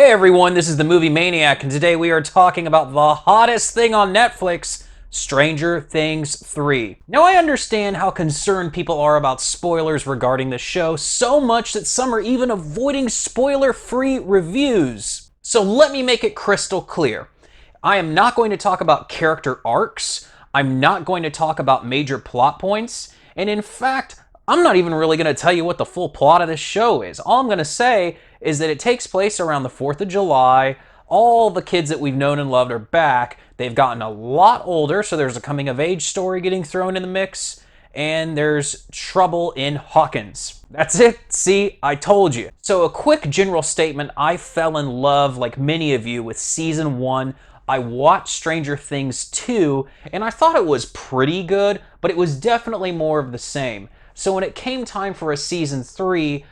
Hey everyone, this is the Movie Maniac, and today we are talking about the hottest thing on Netflix, Stranger Things 3. Now I understand how concerned people are about spoilers regarding the show, so much that some are even avoiding spoiler-free reviews. So let me make it crystal clear. I am not going to talk about character arcs, I'm not going to talk about major plot points, and in fact, I'm not even really going to tell you what the full plot of this show is. All I'm going to say is that it takes place around the 4th of July. All the kids that we've known and loved are back. They've gotten a lot older, so there's a coming-of-age story getting thrown in the mix, and there's trouble in Hawkins. That's it. See, I told you. So a quick general statement. I fell in love, like many of you, with Season 1. I watched Stranger Things 2, and I thought it was pretty good, but it was definitely more of the same. So when it came time for a Season 3,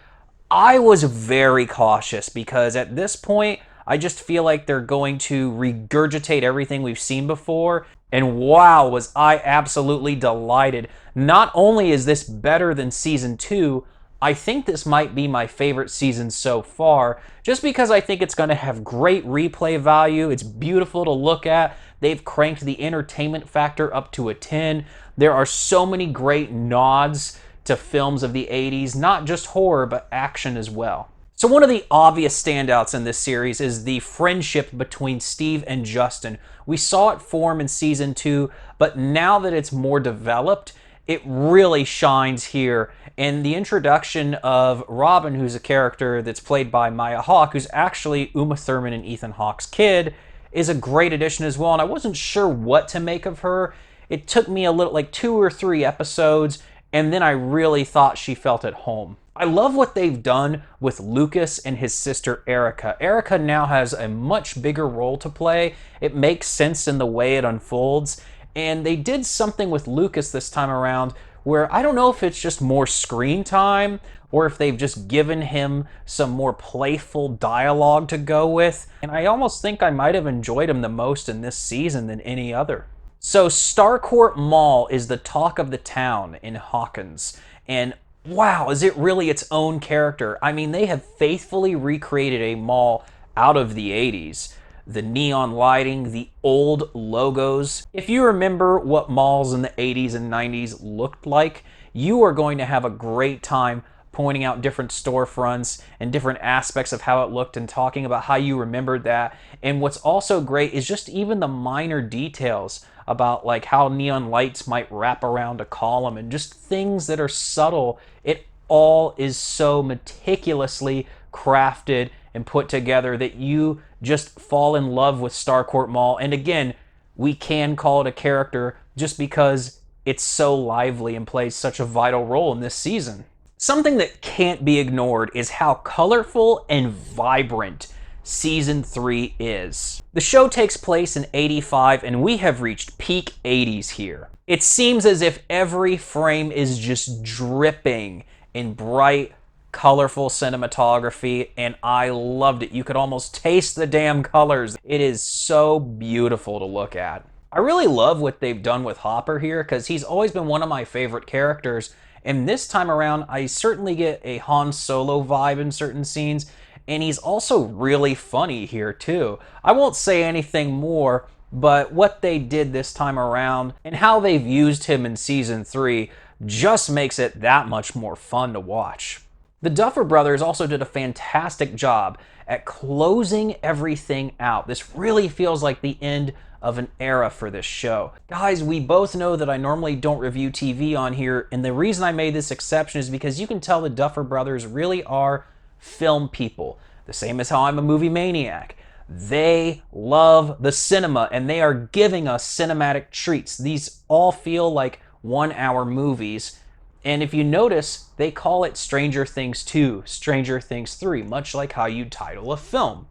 I was very cautious because at this point, I just feel like they're going to regurgitate everything we've seen before. And wow, was I absolutely delighted. Not only is this better than Season 2, I think this might be my favorite season so far, just because I think it's going to have great replay value. It's beautiful to look at. They've cranked the entertainment factor up to a 10. There are so many great nods to films of the 80s, not just horror, but action as well. So one of the obvious standouts in this series is the friendship between Steve and Justin. We saw it form in Season 2, but now that it's more developed, it really shines here. And the introduction of Robin, who's a character that's played by Hawke, who's actually Uma Thurman and Ethan Hawke's kid, is a great addition as well. And I wasn't sure what to make of her. It took me a little, like 2 or 3 episodes, and then I really thought she felt at home. I love what they've done with Lucas and his sister Erica. Erica now has a much bigger role to play. It makes sense in the way it unfolds. And they did something with Lucas this time around where I don't know if it's just more screen time or if they've just given him some more playful dialogue to go with. And I almost think I might have enjoyed him the most in this season than any other. So Starcourt Mall is the talk of the town in Hawkins, and wow, is it really its own character. I mean, they have faithfully recreated a mall out of the 80s. The neon lighting, the old logos. If you remember what malls in the 80s and 90s looked like, you are going to have a great time pointing out different storefronts and different aspects of how it looked and talking about how you remembered that. And what's also great is just even the minor details about like how neon lights might wrap around a column and just things that are subtle. It all is so meticulously crafted and put together that you just fall in love with Starcourt Mall. And again, we can call it a character just because it's so lively and plays such a vital role in this season. Something that can't be ignored is how colorful and vibrant Season 3 is. The show takes place in '85 and we have reached peak 80s here. It seems as if every frame is just dripping in bright, colorful cinematography, and I loved it. You could almost taste the damn colors. It is so beautiful to look at. I really love what they've done with Hopper here because he's always been one of my favorite characters, and this time around I certainly get a Han Solo vibe in certain scenes, and he's also really funny here too. I won't say anything more, but what they did this time around and how they've used him in Season 3 just makes it that much more fun to watch. The Duffer brothers also did a fantastic job at closing everything out. This really feels like the end of an era for this show. Guys, we both know that I normally don't review TV on here, and the reason I made this exception is because you can tell the Duffer brothers really are film people. The same as how I'm a movie maniac. They love the cinema, and they are giving us cinematic treats. These all feel like 1-hour movies. And if you notice, they call it Stranger Things 2, Stranger Things 3, much like how you title a film.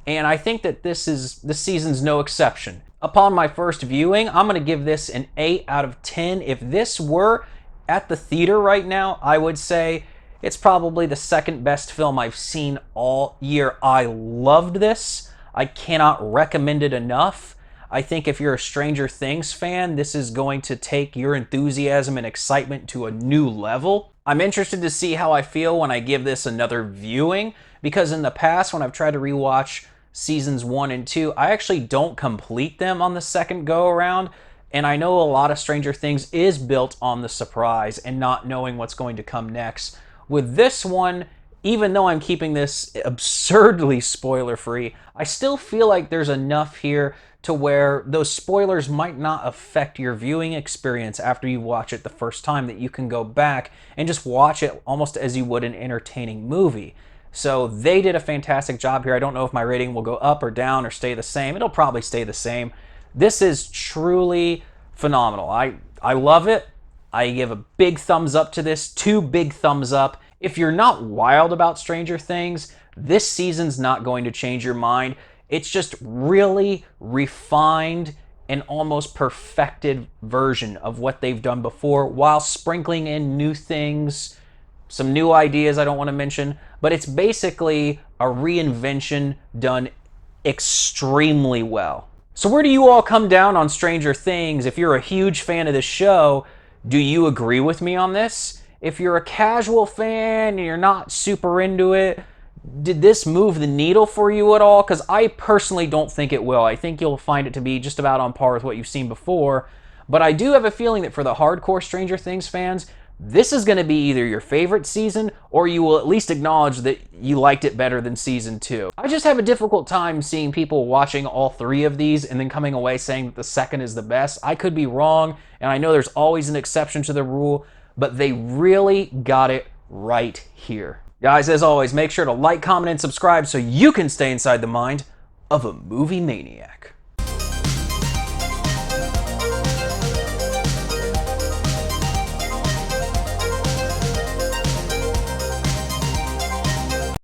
And I think that this season's no exception. Upon my first viewing, I'm going to give this an 8 out of 10. If this were at the theater right now, I would say it's probably the second best film I've seen all year. I loved this. I cannot recommend it enough. I think if you're a Stranger Things fan, this is going to take your enthusiasm and excitement to a new level. I'm interested to see how I feel when I give this another viewing, because in the past, when I've tried to rewatch seasons 1 and 2, I actually don't complete them on the second go around. And I know a lot of Stranger Things is built on the surprise and not knowing what's going to come next. With this one, even though I'm keeping this absurdly spoiler-free, I still feel like there's enough here to where those spoilers might not affect your viewing experience after you watch it the first time, that you can go back and just watch it almost as you would an entertaining movie. So they did a fantastic job here. I don't know if my rating will go up or down or stay the same. It'll probably stay the same. This is truly phenomenal. I love it. I give a big thumbs up to this, 2 big thumbs up. If you're not wild about Stranger Things, this season's not going to change your mind. It's just really refined and almost perfected version of what they've done before, while sprinkling in new things, some new ideas I don't want to mention, but it's basically a reinvention done extremely well. So where do you all come down on Stranger Things? If you're a huge fan of the show, do you agree with me on this? If you're a casual fan and you're not super into it, did this move the needle for you at all? Because I personally don't think it will. I think you'll find it to be just about on par with what you've seen before. But I do have a feeling that for the hardcore Stranger Things fans, this is going to be either your favorite season, or you will at least acknowledge that you liked it better than season 2. I just have a difficult time seeing people watching all 3 of these and then coming away saying that the second is the best. I could be wrong, and I know there's always an exception to the rule, but they really got it right here. Guys, as always, make sure to like, comment, and subscribe so you can stay inside the mind of a movie maniac.